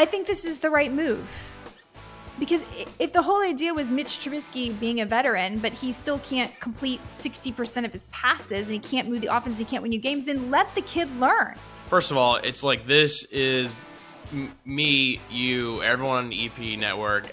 I think this is the right move. Because if the whole idea was Mitch Trubisky being a veteran, but he still can't complete 60% of his passes and he can't move the offense, he can't win you games, then let the kid learn. First of all, it's like this is me, you, everyone on the EP network,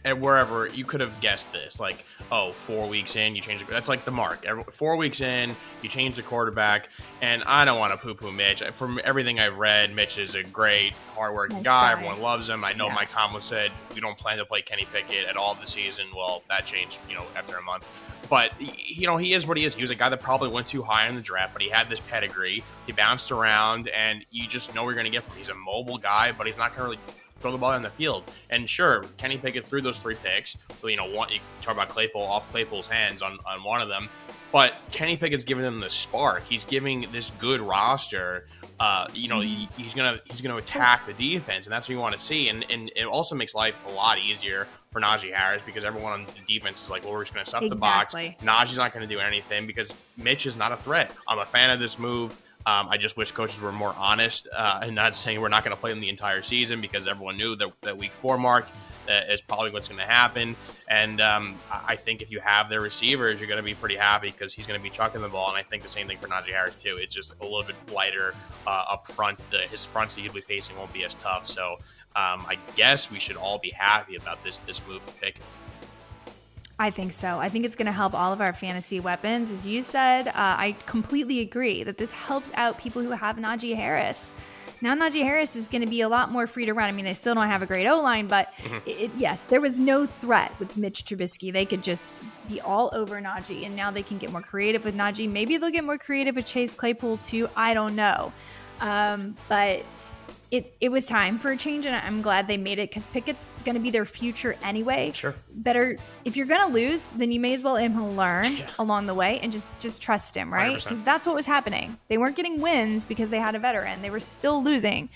and wherever, you could have guessed this. Like, 4 weeks in, you change that's like the mark. 4 weeks in, you change the quarterback, and I don't want to poo-poo Mitch. From everything I've read, Mitch is a great, hardworking guy. Everyone loves him. I know Mike Tomlin said we don't plan to play Kenny Pickett at all this season. Well, that changed, after a month. But, he is what he is. He was a guy that probably went too high in the draft, but he had this pedigree. He bounced around, and you just know what you're going to get from him. He's a mobile guy, but he's not going to really throw the ball on the field. And sure, Kenny Pickett threw those 3 picks. One, you talk about Claypool, off Claypool's hands on one of them. But Kenny Pickett's giving them the spark. He's giving this good roster. He's gonna attack the defense, and that's what you want to see. And it also makes life a lot easier for Najee Harris because everyone on the defense is like, well, we're just going to stuff the box. Najee's not going to do anything because Mitch is not a threat. I'm a fan of this move. I just wish coaches were more honest and not saying we're not going to play them the entire season because everyone knew that week 4 mark is probably what's going to happen. And I think if you have their receivers, you're going to be pretty happy because he's going to be chucking the ball. And I think the same thing for Najee Harris too. It's just a little bit lighter up front. His fronts that he'll be facing won't be as tough. So I guess we should all be happy about this move to pick. I think so. I think it's going to help all of our fantasy weapons. As you said, I completely agree that this helps out people who have Najee Harris. Now Najee Harris is going to be a lot more free to run. I mean, they still don't have a great O-line, but yes, there was no threat with Mitch Trubisky. They could just be all over Najee, and now they can get more creative with Najee. Maybe they'll get more creative with Chase Claypool too. I don't know. But it was time for a change, and I'm glad they made it because Pickett's going to be their future anyway. Sure. Better if you're going to lose, then you may as well let him learn along the way and just trust him, right? Because that's what was happening. They weren't getting wins because they had a veteran. They were still losing.